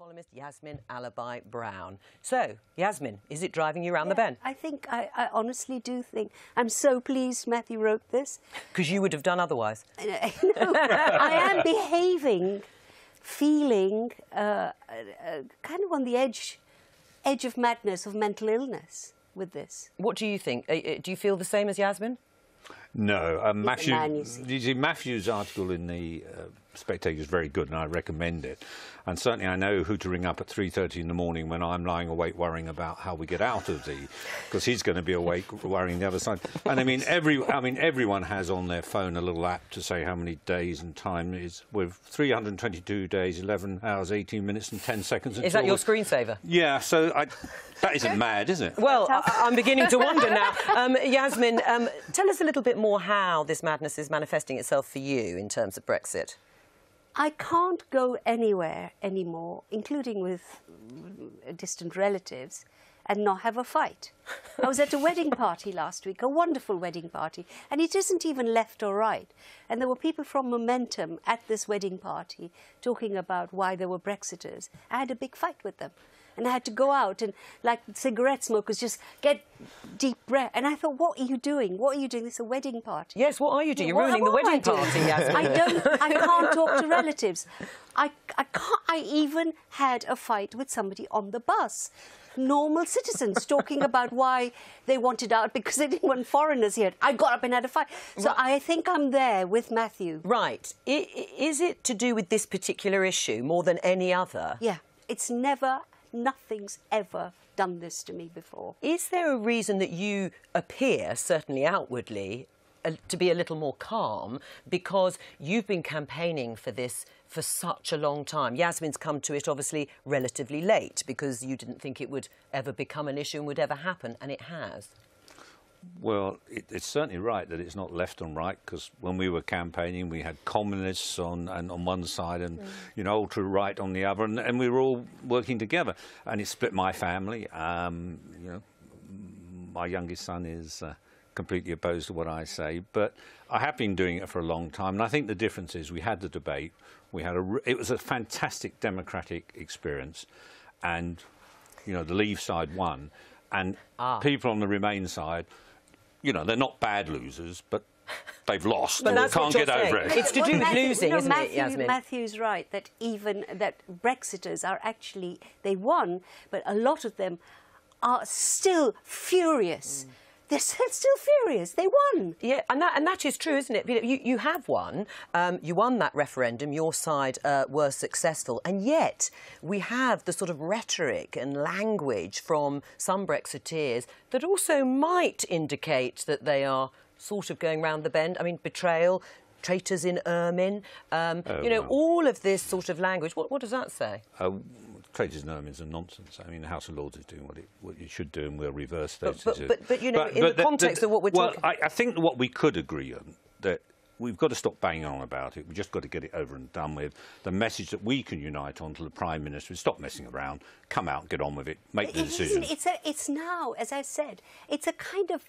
columnist Yasmin Alibhai-Brown. So, Yasmin, is it driving you around the bend? I honestly do think. I'm so pleased Matthew wrote this. Because you would have done otherwise. No, I am behaving, feeling kind of on the edge of madness, of mental illness with this. What do you think? Do you feel the same as Yasmin? No, Matthew's article in the Spectator is very good, and I recommend it. And certainly, I know who to ring up at 3:30 in the morning when I'm lying awake worrying about how we get out of because he's going to be awake worrying the other side. And I mean, everyone has on their phone a little app to say how many days and time it is. With 322 days, 11 hours, 18 minutes, and 10 seconds. Is that your screensaver? Yeah. So that isn't mad, is it? Well, I'm beginning to wonder now. Yasmin, tell us a little bit more how this madness is manifesting itself for you in terms of Brexit. I can't go anywhere anymore, including with distant relatives, and not have a fight. I was at a wedding party last week, a wonderful wedding party, and it isn't even left or right. And there were people from Momentum at this wedding party talking about why they were Brexiters. I had a big fight with them. And I had to go out and, like cigarette smokers, just get deep breath. And I thought, what are you doing? What are you doing? This is a wedding party. Yes, what are you doing? You're ruining the wedding party, Yasmin. I can't talk to relatives. I even had a fight with somebody on the bus. Normal citizens talking about why they wanted out because they didn't want foreigners here. I got up and had a fight. So I think I'm there with Matthew. Right. Is it to do with this particular issue more than any other? Yeah. Nothing's ever done this to me before. Is there a reason that you appear, certainly outwardly, to be a little more calm because you've been campaigning for this for such a long time? Yasmin's come to it, obviously, relatively late because you didn't think it would ever become an issue and would ever happen, and it has. Well, it's certainly right that it's not left and right, because when we were campaigning, we had communists on one side and ultra-right on the other, and we were all working together. And it split my family. My youngest son is completely opposed to what I say, but I have been doing it for a long time. And I think the difference is we had the debate. It was a fantastic democratic experience, and the Leave side won, and people on the Remain side. They're not bad losers, but they've lost. But and can't get over it. It's to do with losing, isn't it, Yasmin? Matthew's right that that Brexiters are actually, they won, but a lot of them are still furious. They're still furious. They won. Yeah, and that is true, isn't it? You have won. You won that referendum. Your side were successful. And yet we have the sort of rhetoric and language from some Brexiteers that also might indicate that they are sort of going round the bend. I mean, betrayal, traitors in ermine, all of this sort of language. What does that say? Traitors in ermine are nonsense. I mean, the House of Lords is doing what it should do, and we'll reverse those. But in the context of what we're talking... Well, I think what we could agree on, that we've got to stop banging on about it. We've just got to get it over and done with. The message that we can unite on to the Prime Minister is stop messing around, come out, get on with it, make the decision. It's now, as I said, it's a kind of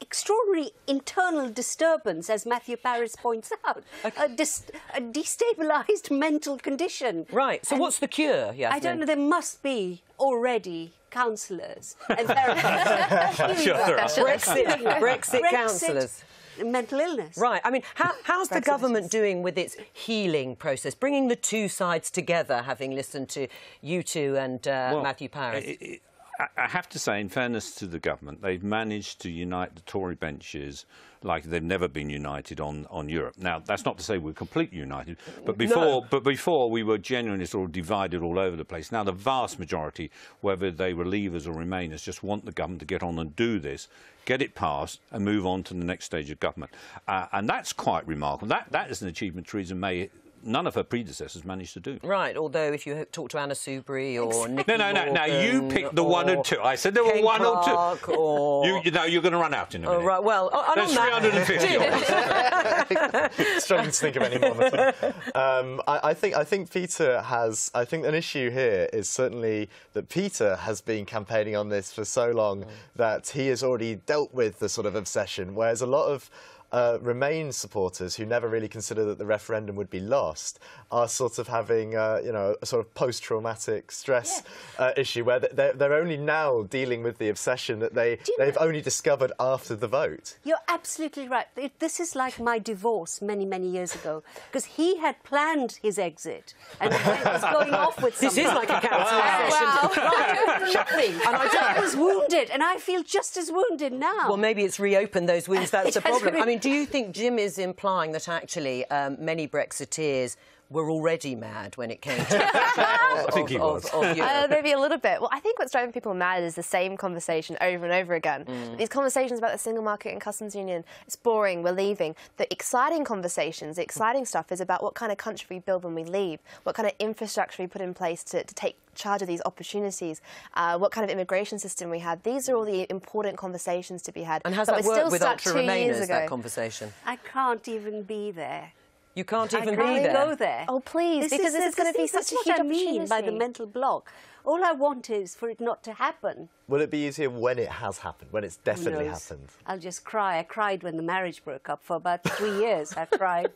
extraordinary internal disturbance, as Matthew Paris points out, a destabilised mental condition. Right, so what's the cure, Yasmin? I don't know, there must be already counsellors and therapists. Brexit counsellors. Mental illness. Right, I mean, how's the government doing with its healing process, bringing the two sides together, having listened to you two and Matthew Paris? I have to say, in fairness to the government, they've managed to unite the Tory benches like they've never been united on Europe. Now, that's not to say we're completely united, but before we were genuinely sort of divided all over the place. Now, the vast majority, whether they were Leavers or Remainers, just want the government to get on and do this, get it passed, and move on to the next stage of government. And that's quite remarkable. That is an achievement Theresa May none of her predecessors managed to do. Right, although if you talk to Anna Soubry or Nicky No, now you picked the one and two. I said there were one or two. You're going to run out in a minute. Right, well, there's 350. Struggling to think of any more. I think Peter has. I think an issue here is certainly that Peter has been campaigning on this for so long that he has already dealt with the sort of obsession, whereas a lot of Remain supporters who never really consider that the referendum would be lost are sort of having, you know, a sort of post-traumatic stress issue where they're only now dealing with the obsession that they've only discovered after the vote. You're absolutely right. This is like my divorce many, many years ago, because he had planned his exit and was going off with somebody. This is like a counselling session. Nothing. And I was wounded, and I feel just as wounded now. Well, maybe it's reopened those wounds. That's the problem. I mean, do you think Jim is implying that actually many Brexiteers were already mad when it came to I think he was. Maybe a little bit. Well, I think what's driving people mad is the same conversation over and over again. These conversations about the single market and customs union, it's boring, we're leaving. The exciting conversations, the exciting stuff is about what kind of country we build when we leave, what kind of infrastructure we put in place to take charge of these opportunities, what kind of immigration system we have. These are all the important conversations to be had. And has that worked with ultra-Remainers, that conversation? I can't even be there. You can't even be there. I can't go there. Oh, please, because this is going to be such a huge opportunity. I mean by the mental block. All I want is for it not to happen. Will it be easier when it has happened, when it's definitely happened? I'll just cry. I cried when the marriage broke up for about 3 years. I cried.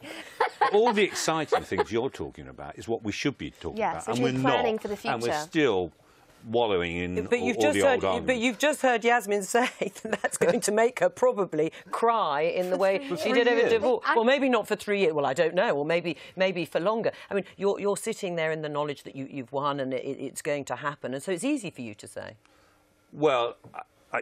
All the exciting things you're talking about is what we should be talking about, and we're planning not. For the future. And we're still wallowing in all the old arguments. But you've just heard Yasmin say that that's going to make her probably cry in the way she did over divorce. Well, maybe not for 3 years. Well, I don't know. Or maybe for longer. I mean, you're sitting there in the knowledge that you've won and it's going to happen, and so it's easy for you to say. Well,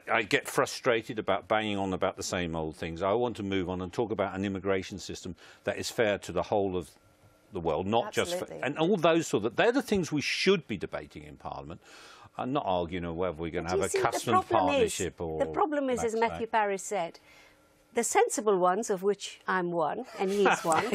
I get frustrated about banging on about the same old things. I want to move on and talk about an immigration system that is fair to the whole of the world, not just for, and all those sort of, they're the things we should be debating in Parliament. I'm not arguing on whether we're going to have a customs partnership or... The problem is, as Matthew Parris said, the sensible ones, of which I'm one and he's one,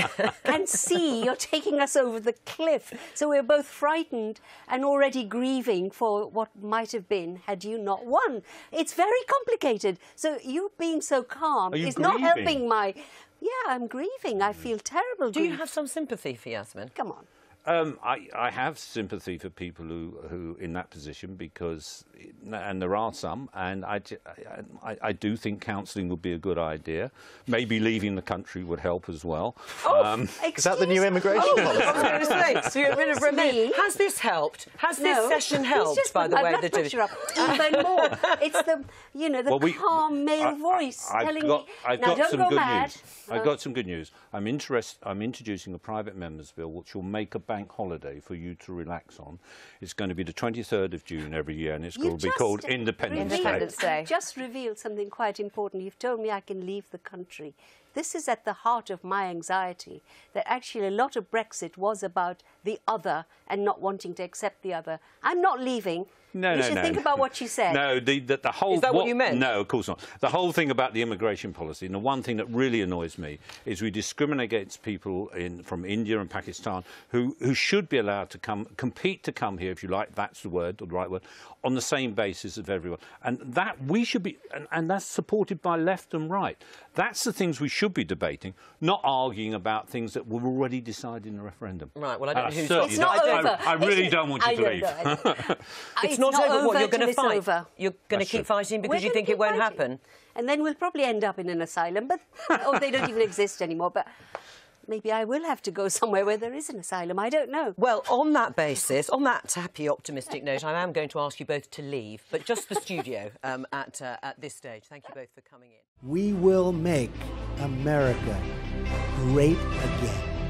can see you're taking us over the cliff. So we're both frightened and already grieving for what might have been had you not won. It's very complicated. So you being so calm is not helping my... Yeah, I'm grieving. I feel terrible. Do you have some sympathy for Yasmin? Come on. I have sympathy for people who in that position, because, and there are some, and I do think counselling would be a good idea. Maybe leaving the country would help as well. Is that the new immigration policy? I was going to say, so you're rid of Remain. Has this helped? Has this session helped, by the way? Blood pressure up even more. It's the, you know, the calm male voice telling me, now don't go mad. I've got some good news. I'm introducing a private members' bill which will make a bank holiday for you to relax on. It's going to be the 23rd of June every year, and it's going to be called Independence Day. You've just revealed something quite important. You've told me I can leave the country. This is at the heart of my anxiety, that actually a lot of Brexit was about the other and not wanting to accept the other. I'm not leaving. You should think about what you said. No, the whole... Is that what you meant? No, of course not. The whole thing about the immigration policy, and the one thing that really annoys me, is we discriminate against people from India and Pakistan who should be allowed to compete to come here, if you like, that's the word, or the right word, on the same basis of everyone. And that we should be... And that's supported by left and right. That's the things we should be debating, not arguing about things that were already decided in the referendum. Right, well, I don't know who's... It's not over. I really don't want you to leave. It's not over. What, you're going to fight? Over. You're going to keep fighting because you think it won't happen? And then we'll probably end up in an asylum, but or they don't even exist anymore. But maybe I will have to go somewhere where there is an asylum. I don't know. Well, on that basis, on that happy, optimistic note, I am going to ask you both to leave, but just the studio at this stage. Thank you both for coming in. We will make America great again.